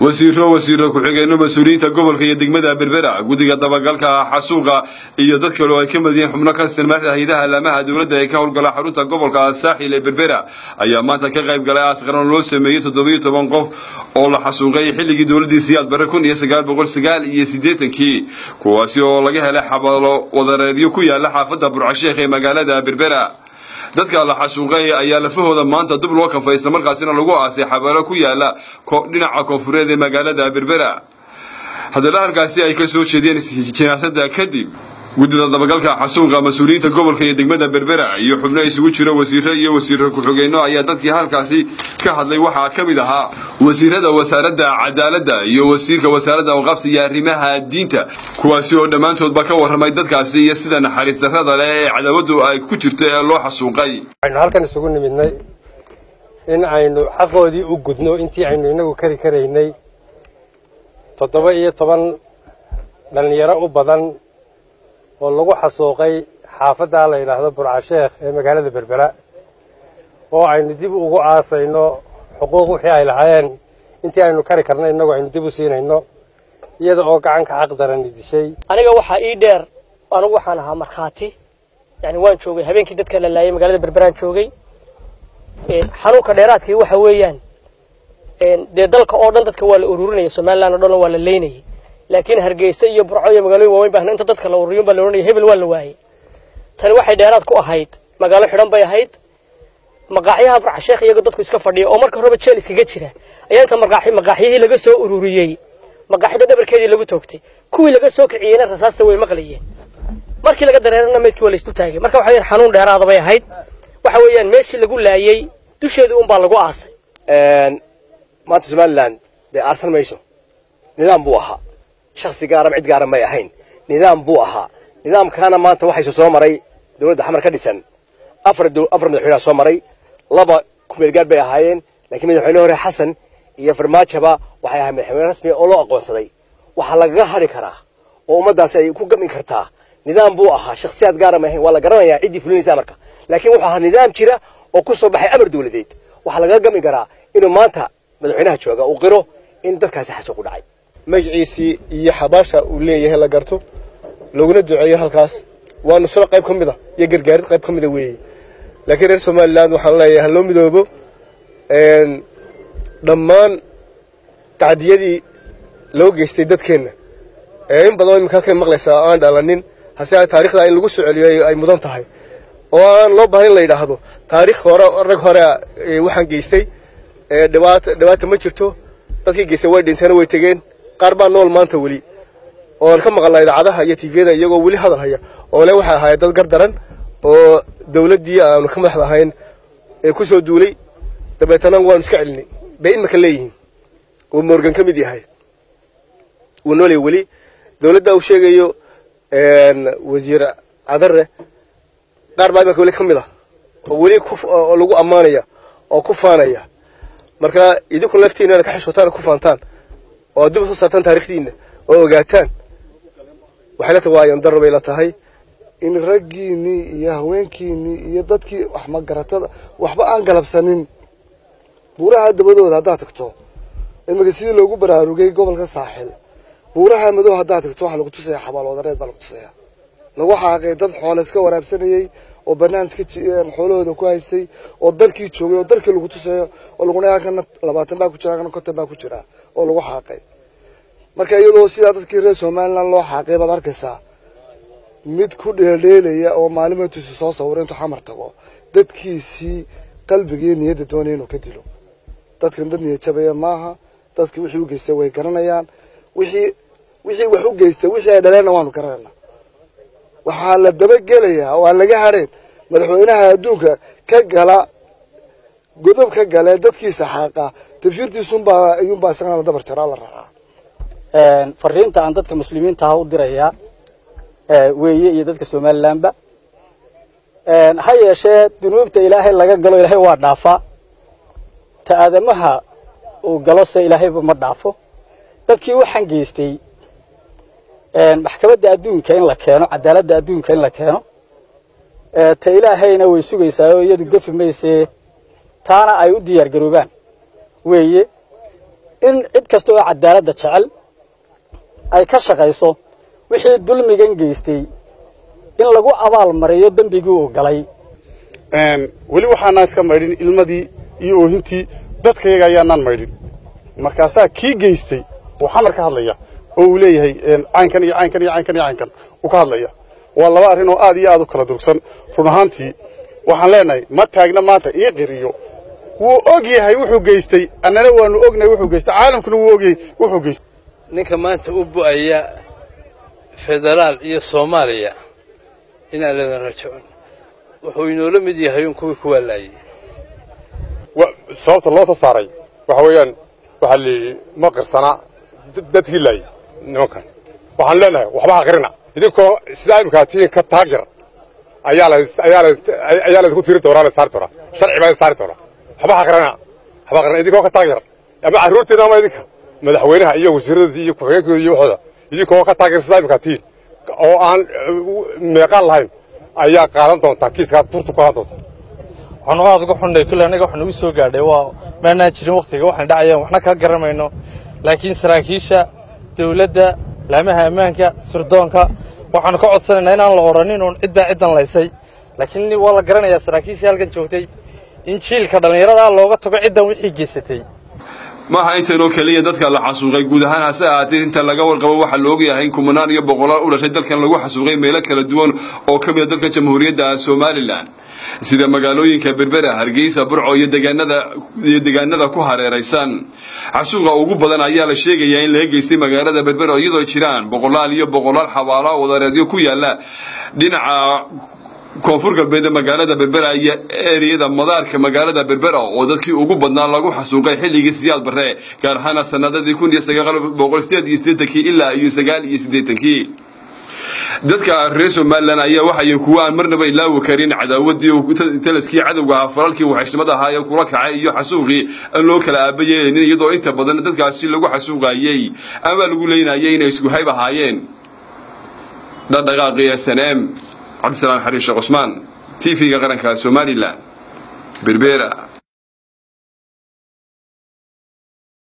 wasiiro ku-xigeenno mas'uuliyiinta gobolka iyo degmada Berbera gudiga dabagalka xasuuqa iyo dad kale oo ay ka madiyeen xubno ka tirsan hay'adaha laamaha dawladda ee ka howlgala xarunta gobolka Saaxil ee Berbera ayaa maanta ka qayb galay asqaran loo sameeyay 17 qof oo la xasuuqay xilligii dawladda Siyaad Barre 1989 kuwaasi oo laga helay xabalo wadareedyo ku yaala xaafadda Burcasheekh ee magaalada Berbera dadka la xasuuqay ayaa lafahooda maanta dib loo kafay isla markaasina lagu aasay xabaalo ku yaala dhinaca koonfureed ee magaalada Berbera hadda halkaasi ay ka soo jeedeen siyaasadda kadib gudida dabagalka xasuuqa mas'uuliyiinta gobolka iyo degmada Berbera iyo xubno isugu jira wasiiro ku-xigeenno ayaa dadkii halkaasi ka hadlay waxa ka mid ahaa wasiirada wasaaradda cadaaladda iyo wasiirka wasaaradda awqaafta iyo arrimaha diinta kuwaasi oo dhamaantoodba ka warramay dadkaasi iyo sida naxariis darrada leh ee cadawadu ay ku jirto ee loo xasuuqay waxaan halkan isugu nimidnay in aynu xaqoodii u gudno intii aynu inagu kari karaynay 17 dhalinyaro u badan oo lagu xasuuqay xaafadda la yiraahdo Burcasheekh ee magaalada Berbera oo aynu dib ugu aasayno xuquuq wixii ay lahaayeen intii aynu kari karnay inagu aynu dib u siinayno iyada oo gacan ka xaq daran dishay aniga waxa ii dheer anigu waxaan ahaa markhaati yani waan joogay habeenkii dadka la laayay magaalada Berbera joogay xanuunka dheeraadkii waxa weeyaan dalka oo dhan dadka waa la ururinaya Soomaaliland oo dhan waa la leynayay laakiin Hargeysa iyo Burco iyo magaalooyin waaweyn baahan inta dadka la ururiyo baa la oranayay hebel waa la waayay tan waxay dheeraad ku ahayd magaalo xidhan bay ahayd maqaaxiyaha Burcasheekh iyaga dadku iska fadhiyo oo marka hore jeel iskaga jira ayaa inta maqaaxiyihii laga soo ururiyay maqaaxida dhabarkeedii lagu toogtay kuwii laga soo kiciyayna rasaasta way maqlayeen markii laga dareerana meedkii waa la isku taagay marka waxa weeyaan xanuun dheeraad bay ahayd waxa weeyaan meeshii lagu laayay dusheedu un baa lagu aasay maanta Soomaaliland de arsan mayso nidaam buu ahaa shakhsi gaar ah cid gaar ah ma ahayn nidaam buu ahaa nidaamkana maanta waxay soo maray dawladda xamar ka dhisan afar madaxweyne soo maray laba kumeel gaar bay ahaayeen laakiin madaxweyne hore Xasan iyo Farmaajaba waxay ahaayeen madaxweyne rasmi oo loo aqoonsaday waxa laga hari karaa oo ummadaas ay ku gamin kartaa nidaam buu ahaa shakhsiyaad gaar ah ma ahayn waa la garanayaa cidii fulinaysa marka laakiin waxa ahaa nidaam jira oo ku soo baxay amar dawladeed waxa laga gamin karaa inuu maanta madaxweynaha jooga uu qiro in dadkaasi xasuuq u dhacay magaciisi iyo xabaasha uu leeyahay la garto laguna duceeyo halkaas waana soo qayb ka mid ah iyo gargaarid qayb ka mid ah weeyay laakiin reer Soomaaliland waxaan leeyahay loo midoobo dhammaan tacdiyadii loo geystay dadkeena in badan imika ka maqlaysa aan dhalanin hase taariikhda in lagu soo celiyo ay mudan tahay oo aan loo baahan la yiraahdo taariikh hore rag hore waxaan geystay dhibaato ma jirto dadkii geystay way dhinteen way tageen qaar baa nool maanta wali oo ka maqlay idaacadaha iyo TV-da iyagoo wali hadal haya oo le waxa ahayd dad gardaran oo dawladii aanu ka madax ahayn ee ku soo duulay dabeetana waan iska celinay bay imika leeyihiin oo Morgan ka mid yahay uu noolay wali dawladda uu sheegayo wasiir Cadare qaar baa imika wali ka mid ah oo wali oo lagu amaanaya oo ku faanaya marka idinku laftiina ka xishootaan ku faantaan oo dib u soo saartaan taariikhdiina oo ogaataan waxa la tawaayeen darbe la tahay in raggiini iyo haweenkiini iyo dadkii wax ma garatada waxba aan galabsanin buuraha dabadooda hadaa tagto imika sidii loogu baraarugay gobolka Saaxil buuraha madow hadaa tagto waxa lagu tusay xabaal wadareed baa lagu tusay lagu xaaqay dad xoolo iska waraabsanayay oo banaanka xoolahooda ku haystay oo dalkii joogay oo dalkii lagu tusay oo lagu leeyahay 20 baa ku jira kana 50 baa ku jira oo lagu xaaqay marka iyadoo sida dadkii reer Soomaaliland loo xaaqay baad arkaysaa mid ku dheeleelaya oo maalimaadkiisu soo sawireen intuu xamar tago dadkiisii qalbigii niyadda doonay inuu ka dilo dadkan dad niyad jabaya maaha dadkii wixii u geystay way garanayaan wixii wax u geystay wixii ay dhaleen waanu garanayna waxa la daba gelayaa oo laga hareen madaxweynaha adduunka ka gala godob ka gala dadkiisa xaqa tafsiirtiisun baa ayuun baa isagana dabar jaraa la raacaa fariinta aan dadka muslimiinta ah u diraya weeye iyo dadka Soomaaliland ba ha yeeshee dunuubta Ilaahay laga galo Ilaahay waa dhaafa ta aadamaha oo galo se Ilaahay ma dhaafo dadkii waxaan geystay maxkamadda adduunka in la keeno cadaaladda adduunka in la keeno ta Ilaahayna way sugaysaa oo iyadu gafi meesee taana ay u diyaar garoobaan weeye in cid kasta oo cadaaladda jecel ay ka shaqayso wixii dulmigan geystay in lagu abaal mariyo dambigii uu galay weli waxaanaan iska maydhin ilmadii iyo oohintii dadkayaga ayaanaan maydhin markaasaa kii geystay uu xamar ka hadlaya oo uu leeyahay caynkan iyo caynkan iyo caynkan iyo caynkan uu ka hadlaya waa laba arrin oo aad iyo aad u kala durugsan run ahaantii waxaan leenahay ma taagna maanta ii qiriyo wuu og yahay wuxuu geystay annana waanu ognahay wuxuu geystay caalamkuna wuu ogyahay wuxuu geystay ninka maanta u bu'aya federaal iyo Soomaaliya inaan la rajacon wuxuu inoo la mid yahay kuwii ku walaayay sababta loo soo saaray waxa weeyaan waxa li ma qirsana dadkii laayay nimankan waxaan leenahay waxba aqrina idinkoo sida imkaatiin ka taageer ayaa la ku tiri doonaa la saari doonaa sharci baa saari doonaa waxba aqrina idinkoo ka taageer ama caruurteena ama idinka madaxweynaha iyo wasiirada iyo ku-xigeenkooda iyo waxooda idinkoo ka taageer sida imkaatiin oo aan meeqaan lahayn ayaa qaadan doontaa kiiskaad burtu ku qaadan doontaa waxaan aad uga xunay kulli anaga wax nagu soo gaadhay waa maana jirin waqtiga waxaan dhacayaan waxna ka garamayno laakiin saraakiisha dawladda laamaha ammaanka sirdoonka waxaan ka codsanaynaa inaan la oranin oo ciidan laysay laakiin waa la garanayaa saraakiisha halkan joogtay in jiilka dhalinyarada looga tago ciidan wixii geysatay maaha intaanoo kaliya dadka la xasuuqay guud ahaan hase ahaatee inta laga warqabo waxa looga yahay in kumanaan iyo boqolaal u dhashay dalkan lagu xasuuqay meelo kala duwan oo ka mid ah dalka jamhuuriyadda Soomaaliland sida magaalooyinka Berbera Hargeysa Burco iyo deegaanada ku hareeraysan xasuuqa ugu badan ayaa la sheegayaa in laga geystay magaalada Berbera iyadoo jiraan boqolaal xabaalo wadareedyo ku yaala dhinaca koonfur galbeed magaalada Berbera iyo eeriyada madaarka magaalada Berbera oo dadkii ugu badnaa lagu xasuuqay xilligii Siyaad Barre gaar ahaan sanadadii 1988 ilaa 1989 dadka reer Soomaaliland ayaa waxay ku aan marnaba ilaawi karin cadaawadii uu talaskii cadawga faralkii waxaysnimada ahaa ee kula kacay iyo xasuuqii aan loo kala aabayeen iyadoo inta badan dadkaasi lagu xasuuqayay ama lagu leeynayay inay isku hayb ahaayeen dhaqdhaqaaqii SNM عبد السلام حريش عثمان تيفي قرنك سومالي لا بربيرة